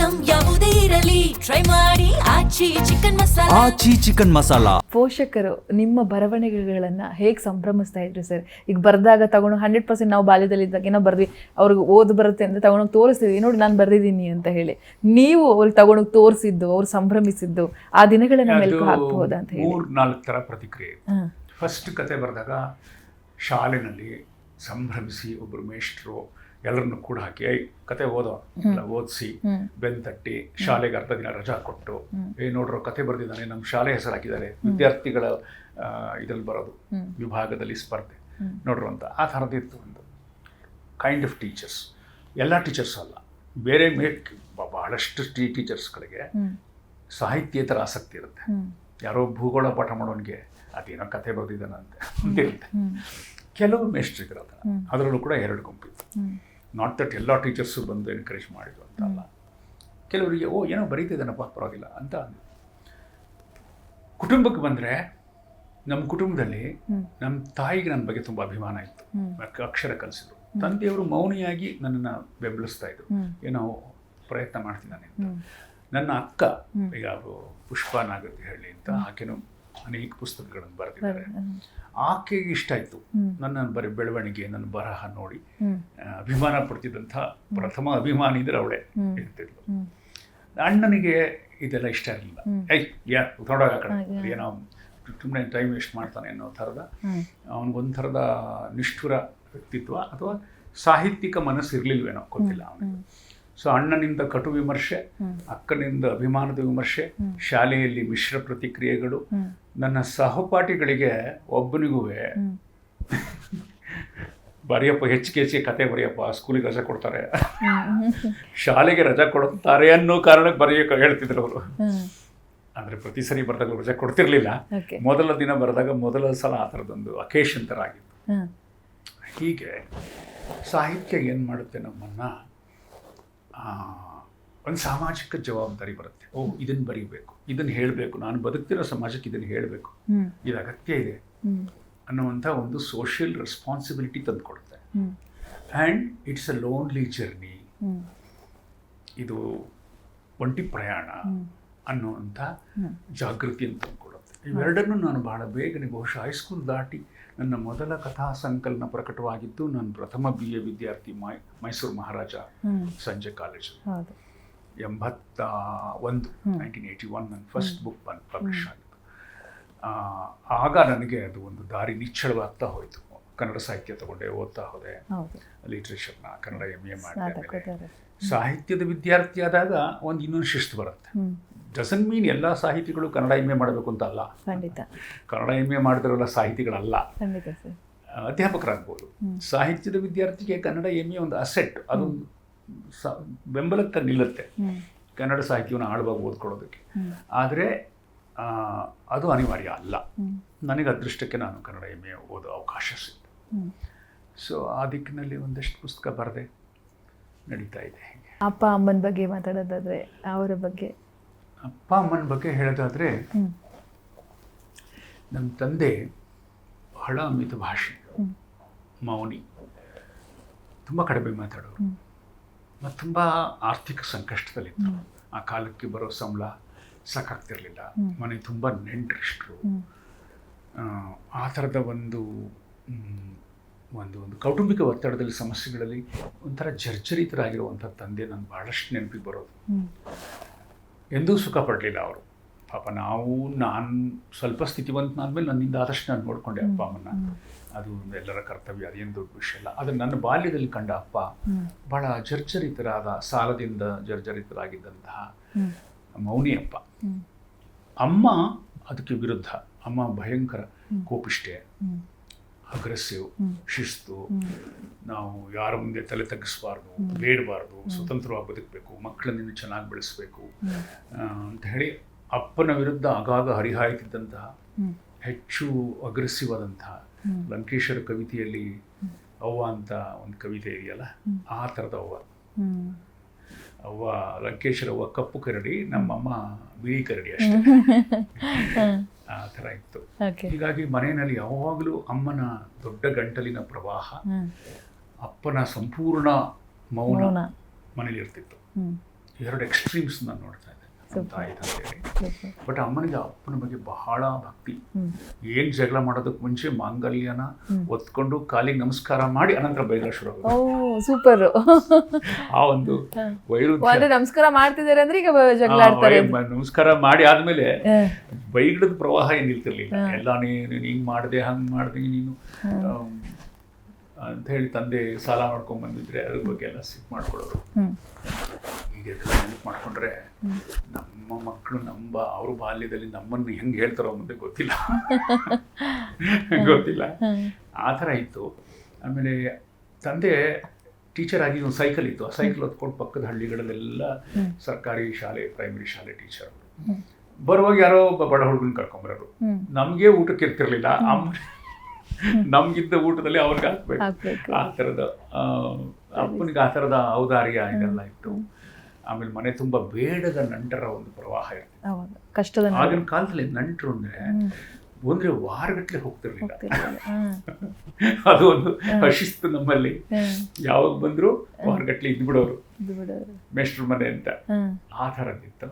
Item ಯಾವುದೇ ಇರಲಿ try ಮಾಡಿ ಆಚಿ ಚಿಕನ್ ಮಸಾಲಾ. ಪೋಷಕರು ನಿಮ್ಮ ಬರವಣಿಗೆಗಳನ್ನ ಹೇಗೆ ಸಂಭ್ರಮಿಸ್ತಾ ಇದ್ರು ಸರ್? ಈಗ ಬರ್ದಾಗ ತಗೊಂಡು 100% ನಾವು ಬಾಲ್ಯದಲ್ಲಿದ್ದಾಗ ಏನೋ ಬರ್ದ್ವಿ, ಅವ್ರಿಗೆ ಓದು ಬರುತ್ತೆ ಅಂತ ತಗೊಂಡೋಗಿ ತೋರಿಸ್ತಿದ್ವಿ, ನೋಡಿ ನಾನು ಬರ್ದಿದ್ದೀನಿ ಅಂತ ಹೇಳಿ. ನೀವು ಅವ್ರಿಗೆ ತಗೊಂಡೋಗಿ ತೋರಿಸಿದ್ದು, ಅವ್ರು ಸಂಭ್ರಮಿಸಿದ್ದು ಆ ದಿನಗಳನ್ನ ಮೆಲ್ಕು ಹಾಕ್ಬಹುದಾ ಅಂತ ಹೇಳಿ? 3-4 ಥರ ಪ್ರತಿಕ್ರಿಯೆ. ಫಸ್ಟ್ ಕತೆ ಬರೆದಾಗ ಶಾಲೆನಲ್ಲಿ ಸಂಭ್ರಮಿಸಿ ಒಬ್ಬರು ಮೇಷ್ಟ್ರು ಎಲ್ಲರನ್ನು ಕೂಡ ಹಾಕಿ ಕತೆ ಓದೋ ಎಲ್ಲ ಓದಿಸಿ ಬೆನ್ ತಟ್ಟಿ ಶಾಲೆಗೆ ಅರ್ಧ ದಿನ ರಜಾ ಕೊಟ್ಟು ನೋಡ್ರೋ ಕತೆ ಬರೆದಿದ್ದಾನೆ, ನಮ್ಮ ಶಾಲೆ ಹೆಸರು ಹಾಕಿದ್ದಾರೆ, ವಿದ್ಯಾರ್ಥಿಗಳ ಇದ್ರಲ್ಲಿ ಬರೋದು ವಿಭಾಗದಲ್ಲಿ ಸ್ಪರ್ಧೆ ನೋಡ್ರು ಅಂತ. ಆ ಥರದ್ದಿತ್ತು ಒಂದು ಕೈಂಡ್ ಆಫ್ ಟೀಚರ್ಸ್. ಎಲ್ಲ ಟೀಚರ್ಸ್ ಅಲ್ಲ, ಬೇರೆ ಬಹಳಷ್ಟು ಟೀಚರ್ಸ್ಗಳಿಗೆ ಸಾಹಿತ್ಯೇತರ ಆಸಕ್ತಿ ಇರುತ್ತೆ. ಯಾರೋ ಭೂಗೋಳ ಪಾಠ ಮಾಡೋನಿಗೆ ಅದೇನೋ ಕತೆ ಬರೆದಿದ್ದಾನಂತೆ ಅಂತಿರುತ್ತೆ. ಕೆಲವು ಮೇಷ್ಟ್ರಿಗಿರೋದ ಅದರಲ್ಲೂ ಕೂಡ 2 ಗುಂಪಿತ್ತು. ನಾಟ್ ದಟ್ ಎಲ್ಲ ಟೀಚರ್ಸು ಬಂದು ಎನ್ಕರೇಜ್ ಮಾಡಿದ್ರು ಅಂತ ಅಲ್ಲ. ಕೆಲವರಿಗೆ ಏನೋ ಬರೀತಿದ್ದಾನಪ್ಪ ಪರವಾಗಿಲ್ಲ ಅಂತ ಅಂದ್ರು. ಕುಟುಂಬಕ್ಕೆ ಬಂದರೆ ನಮ್ಮ ಕುಟುಂಬದಲ್ಲಿ ನಮ್ಮ ತಾಯಿಗೆ ನನ್ನ ಬಗ್ಗೆ ತುಂಬ ಅಭಿಮಾನ ಇತ್ತು. ಅಕ್ಷರ ಕಲಿಸಿದ್ರು. ತಂದೆಯವರು ಮೌನಿಯಾಗಿ ನನ್ನನ್ನು ಬೆಂಬಲಿಸ್ತಾ ಇದ್ರು, ಏನೋ ಪ್ರಯತ್ನ ಮಾಡ್ತಿದ್ದಾನೆ ಅಂತ. ನನ್ನ ಅಕ್ಕ ಈಗ ಅವರು ಪುಷ್ಪ ನಾಗತಿ ಹೇಳಿ ಅಂತ ಆಕೆನೂ ಅನೇಕ ಪುಸ್ತಕಗಳನ್ನು ಬರೆದಿದ್ದಾರೆ. ಆಕೆಗೆ ಇಷ್ಟ ಆಯಿತು ನನ್ನ ಬೆಳವಣಿಗೆ, ನನ್ನ ಬರಹ ನೋಡಿ ಅಭಿಮಾನ ಪಡ್ತಿದ್ದಂಥ ಪ್ರಥಮ ಅಭಿಮಾನಿ ಇದ್ರೆ ಅವಳೇ ಇರ್ತಿದ್ಲು. ಅಣ್ಣನಿಗೆ ಇದೆಲ್ಲ ಇಷ್ಟ ಇರಲಿಲ್ಲ. ತೊಡಗ ಕಡೆ ಏನೋ ಸುಮ್ಮನೆ ಟೈಮ್ ವೇಸ್ಟ್ ಮಾಡ್ತಾನೆ ಅನ್ನೋ ಥರದ ಅವನಿಗೊಂಥರದ ನಿಷ್ಠುರ ವ್ಯಕ್ತಿತ್ವ ಅಥವಾ ಸಾಹಿತ್ಯಿಕ ಮನಸ್ಸು ಇರಲಿಲ್ವೇನೋ ಗೊತ್ತಿಲ್ಲ ಅವನಿಗೆ. ಸೊ ಅಣ್ಣನಿಂದ ಕಟು ವಿಮರ್ಶೆ, ಅಕ್ಕನಿಂದ ಅಭಿಮಾನದ ವಿಮರ್ಶೆ, ಶಾಲೆಯಲ್ಲಿ ಮಿಶ್ರ ಪ್ರತಿಕ್ರಿಯೆಗಳು. ನನ್ನ ಸಹಪಾಠಿಗಳಿಗೆ ಒಬ್ಬನಿಗೂ ಬರೆಯಪ್ಪ ಹೆಚ್ಚಿಗೆ ಕತೆ ಬರೆಯಪ್ಪ, ಸ್ಕೂಲಿಗೆ ರಜೆ ಕೊಡ್ತಾರೆ, ಶಾಲೆಗೆ ರಜೆ ಕೊಡ್ತಾರೆ ಅನ್ನೋ ಕಾರಣಕ್ಕೆ ಬರೆಯೋಕೆ ಹೇಳ್ತಿದ್ರು ಅವರು. ಅಂದರೆ ಪ್ರತಿ ಸರಿ ಬರೆದಾಗ ರಜೆ ಕೊಡ್ತಿರ್ಲಿಲ್ಲ. ಮೊದಲ ದಿನ ಬರೆದಾಗ ಮೊದಲ ಸಲ ಆ ಥರದೊಂದು ಅಕೇಶನ್ ಥರ ಆಗಿತ್ತು. ಹೀಗೆ ಸಾಹಿತ್ಯ ಏನು ಮಾಡುತ್ತೆ ನಮ್ಮನ್ನು, ಒಂದು ಸಾಮಾಜಿಕ ಜವಾಬ್ದಾರಿ ಬರುತ್ತೆ. ಇದನ್ನು ಬರೀಬೇಕು, ಇದನ್ನು ಹೇಳಬೇಕು, ನಾನು ಬದುಕ್ತಿರೋ ಸಮಾಜಕ್ಕೆ ಇದನ್ನು ಹೇಳಬೇಕು, ಇದು ಅಗತ್ಯ ಇದೆ ಅನ್ನುವಂಥ ಒಂದು ಸೋಷಿಯಲ್ ರೆಸ್ಪಾನ್ಸಿಬಿಲಿಟಿ ತಂದುಕೊಡುತ್ತೆ. And it's a lonely journey, ಇದು ಒಂಟಿ ಪ್ರಯಾಣ ಅನ್ನುವಂಥ ಜಾಗೃತಿಯನ್ನು ತಂದುಕೊಡುತ್ತೆ. ಇವೆರಡನ್ನು ನಾನು ಬಹಳ ಬೇಗನೆ ಬಹುಶಃ ಹೈಸ್ಕೂಲ್ ದಾಟಿ ನನ್ನ ಮೊದಲ ಕಥಾ ಸಂಕಲನ ಪ್ರಕಟವಾಗಿದ್ದು ನಾನು ಪ್ರಥಮ BA ವಿದ್ಯಾರ್ಥಿ ಮೈಸೂರು ಮಹಾರಾಜ ಸಂಜೆ ಕಾಲೇಜು 1981 ನನ್ನ ಫಸ್ಟ್ ಬುಕ್ ಪಬ್ಲಿಷ್ ಆಗಿತ್ತು. ಆಗ ನನಗೆ ಅದು ಒಂದು ದಾರಿ ನಿಚ್ಚಳವಾಗ್ತಾ ಹೋಯಿತು. ಕನ್ನಡ ಸಾಹಿತ್ಯ ತಗೊಂಡೆ, ಓದ್ತಾ ಹೋದೆ, ಲಿಟ್ರೇಚರ್ನ ಕನ್ನಡ MA ಮಾಡಿದೆ. ಸಾಹಿತ್ಯದ ವಿದ್ಯಾರ್ಥಿ ಆದಾಗ ಒಂದು ಇನ್ನೊಂದು ಶಿಸ್ತು ಬರುತ್ತೆ. ಡಸನ್ ಮೀನ್ ಎಲ್ಲ ಸಾಹಿತಿಗಳು ಕನ್ನಡ MA ಮಾಡಬೇಕು ಅಂತ ಅಲ್ಲ. ಕನ್ನಡ MA ಮಾಡಿದ್ರಲ್ಲ ಸಾಹಿತಿಗಳಲ್ಲ, ಅಧ್ಯಾಪಕರಾಗ್ಬೋದು. ಸಾಹಿತ್ಯದ ವಿದ್ಯಾರ್ಥಿಗೆ ಕನ್ನಡ MA ಒಂದು ಅಸೆಟ್, ಅದು ಬೆಂಬಲಕ್ಕೆ ನಿಲ್ಲುತ್ತೆ ಕನ್ನಡ ಸಾಹಿತ್ಯವನ್ನು ಆಳವಾಗಿ ಓದ್ಕೊಳ್ಳೋದಕ್ಕೆ. ಆದರೆ ಅದು ಅನಿವಾರ್ಯ ಅಲ್ಲ. ನನಗೆ ಅದೃಷ್ಟಕ್ಕೆ ನಾನು ಕನ್ನಡ MA ಓದೋ ಅವಕಾಶ ಸಿಕ್ತು. ಸೊ ಆ ದಿಕ್ಕಿನಲ್ಲಿ ಒಂದಷ್ಟು ಪುಸ್ತಕ ಬರೆದೆ, ನಡೀತಾ ಇದೆ. ಅಪ್ಪ ಅಮ್ಮನ ಬಗ್ಗೆ ಮಾತಾಡೋದಾದರೆ, ಅವರ ಬಗ್ಗೆ, ಅಪ್ಪ ಅಮ್ಮನ ಬಗ್ಗೆ ಹೇಳೋದಾದರೆ, ನಮ್ಮ ತಂದೆ ಬಹಳ ಮಿತ ಭಾಷೆ, ಮೌನಿ, ತುಂಬ ಕಡಿಮೆ ಮಾತಾಡೋರು ಮತ್ತು ತುಂಬ ಆರ್ಥಿಕ ಸಂಕಷ್ಟದಲ್ಲಿದ್ದರು. ಆ ಕಾಲಕ್ಕೆ ಬರೋ ಸಂಬಳ ಸಾಕಾಗ್ತಿರ್ಲಿಲ್ಲ, ಮನೆ ತುಂಬ ನೆಂಟರಿಷ್ಟರು. ಆ ಥರದ ಒಂದು ಕೌಟುಂಬಿಕ ಒತ್ತಡದಲ್ಲಿ ಸಮಸ್ಯೆಗಳಲ್ಲಿ ಒಂಥರ ಜರ್ಜರಿತರಾಗಿರುವಂಥ ತಂದೆ ನಾನು ಭಾಳಷ್ಟು ನೆನಪಿಗೆ ಬರೋದು. ಎಂದೂ ಸುಖ ಪಡಲಿಲ್ಲ ಅವರು. ಪಾಪ ನಾನು ಸ್ವಲ್ಪ ಸ್ಥಿತಿವಂತನಾದ್ಮೇಲೆ ನನ್ನಿಂದ ಆದಷ್ಟು ನಾನು ನೋಡಿಕೊಂಡೆ ಅಪ್ಪ ಅಮ್ಮನ. ಅದು ಎಲ್ಲರ ಕರ್ತವ್ಯ, ಅದೇನು ದೊಡ್ಡ ವಿಷಯ ಅಲ್ಲ. ಆದರೆ ನನ್ನ ಬಾಲ್ಯದಲ್ಲಿ ಕಂಡ ಅಪ್ಪ ಭಾಳ ಜರ್ಜರಿತರಾದ, ಸಾಲದಿಂದ ಜರ್ಜರಿತರಾಗಿದ್ದಂತಹ ಮೌನಿ ಅಪ್ಪ. ಅಮ್ಮ ಅದಕ್ಕೆ ವಿರುದ್ಧ. ಅಮ್ಮ ಭಯಂಕರ ಕೋಪಿಷ್ಠೆ, ಅಗ್ರೆಸಿವ್, ಶಿಸ್ತು, ನಾವು ಯಾರ ಮುಂದೆ ತಲೆ ತಗ್ಗಿಸಬಾರ್ದು, ಬೇಡಬಾರ್ದು, ಸ್ವತಂತ್ರವಾಗಿ ಬದುಕಬೇಕು, ಮಕ್ಕಳನ್ನು ಚೆನ್ನಾಗಿ ಬೆಳೆಸಬೇಕು ಅಂತ ಹೇಳಿ ಅಪ್ಪನ ವಿರುದ್ಧ ಆಗಾಗ ಹರಿಹಾಯ್ತಿದ್ದಂತಹ, ಹೆಚ್ಚು ಅಗ್ರೆಸಿವ್ ಆದಂತಹ, ಲಂಕೇಶರ ಕವಿತೆಯಲ್ಲಿ ಅವ್ವ ಅಂತ ಒಂದು ಕವಿತೆ ಇದೆಯಲ್ಲ, ಆ ಥರದ ಅವ್ವ ಲಂಕೇಶರ ಅವ್ವ ಕಪ್ಪು ಕರಡಿ, ನಮ್ಮಮ್ಮ ಬಿಳಿ ಕರಡಿ ಅಷ್ಟೇ, ಆ ಥರ ಇತ್ತು. ಹೀಗಾಗಿ ಮನೆಯಲ್ಲಿ ಯಾವಾಗಲೂ ಅಮ್ಮನ ದೊಡ್ಡ ಗಂಟಲಿನ ಪ್ರವಾಹ, ಅಪ್ಪನ ಸಂಪೂರ್ಣ ಮೌನ ಮನೇಲಿ ಇರ್ತಿತ್ತು. ಎರಡು ಎಕ್ಸ್ಟ್ರೀಮ್ಸ್ ನಾನು ನೋಡ್ತಾ ಇದ್ದೆ ನಮ್ಮ ತಾಯಿ ತಂದೆಯಲ್ಲಿ. ಬಟ್ ಅಮ್ಮನಿಗೆ ಅಪ್ಪನ ಬಗ್ಗೆ ಬಹಳ ಭಕ್ತಿ. ಏನು ಜಗಳ ಮಾಡೋದಕ್ಕೆ ಮುಂಚೆ ಮಾಂಗಲ್ಯನ ಒತ್ಕೊಂಡು ಕಾಲಿಗೆ ನಮಸ್ಕಾರ ಮಾಡಿ ಅನಂತರ ಬೈಲ ಶುರು ಆಗೋದು. ಓ ಸೂಪರ್. ಆ ಒಂದು ವೈರುಧ್ಯ. ಅಂದ್ರೆ ನಮಸ್ಕಾರ ಮಾಡ್ತಿದ್ದಾರೆ ಅಂದ್ರೆ ಈಗ ಜಗಳ ಆಡ್ತಾರೆ. ನಮಸ್ಕಾರ ಮಾಡಿ ಆದ್ಮೇಲೆ ಬೈಗಳದ ಪ್ರವಾಹ ಏನು ನಿಲ್ತಿರ್ಲಿಲ್ಲ. ಎಲ್ಲ ನೀನು ಹಿಂಗ್ ಮಾಡಿದೆ ಹಂಗ್ ಮಾಡಿದೆ ನೀನು ಅಂತ ಹೇಳಿ ತಂದೆ ಸಾಲ ಮಾಡ್ಕೊಂಡ್ ಬಂದಿದ್ರೆ ಅದ್ರ ಬಗ್ಗೆ ಎಲ್ಲ ಸಿಕ್ ಮಾಡ್ಕೊಳ್ಳೋರು. ಈಗ ನೆನಪು ಮಾಡ್ಕೊಂಡ್ರೆ ನಮ್ಮ ಮಕ್ಕಳು ಅವ್ರ ಬಾಲ್ಯದಲ್ಲಿ ನಮ್ಮನ್ನು ಹೆಂಗೆ ಹೇಳ್ತಾರೋ ಮುಂದೆ ಗೊತ್ತಿಲ್ಲ. ಆ ಥರ ಇತ್ತು. ಆಮೇಲೆ ತಂದೆ ಟೀಚರ್ ಆಗಿ ಒಂದು ಸೈಕಲ್ ಇತ್ತು. ಆ ಸೈಕಲ್ ಹೊತ್ಕೊಂಡು ಪಕ್ಕದ ಹಳ್ಳಿಗಳಲ್ಲೆಲ್ಲ ಸರ್ಕಾರಿ ಶಾಲೆ, ಪ್ರೈಮರಿ ಶಾಲೆ ಟೀಚರ್. ಬರುವಾಗ ಯಾರೋ ಒಬ್ಬ ಬಡ ಹುಡುಗನ ಕರ್ಕೊಂಬರೋರು. ನಮಗೆ ಊಟಕ್ಕೆ ಇರ್ತಿರ್ಲಿಲ್ಲ. ನಮ್ಗಿದ್ದ ಊಟದಲ್ಲಿ ಅವ್ರಿಗೆ ಹಾಕ್ಬೇಕು. ಆ ಥರದ ಅಪ್ಪನಿಗೆ ಆ ಥರದ ಔದಾರ್ಯ ಇದೆಲ್ಲ ಇತ್ತು. ಆಮೇಲೆ ಮನೆ ತುಂಬ ಬೇಡದ ನಂಟರ ಒಂದು ಪ್ರವಾಹ ಇರ್ತದೆ. ಆಗಿನ ಕಾಲದಲ್ಲಿ ನಂಟರು ಅಂದ್ರೆ ವಾರಗಟ್ಟಲೆ ಹೋಗ್ತಿರ್ಲಿಲ್ಲ. ಅದು ಒಂದು ಅಶಿಸ್ತು ನಮ್ಮಲ್ಲಿ. ಯಾವಾಗ ಬಂದ್ರು ವಾರಗಟ್ಟಲೆ ಇದ್ಬಿಡೋರು, ಮೇಷ್ಟ್ರ ಮನೆ ಅಂತ. ಆ ಥರದ್ದಿತ್ತು.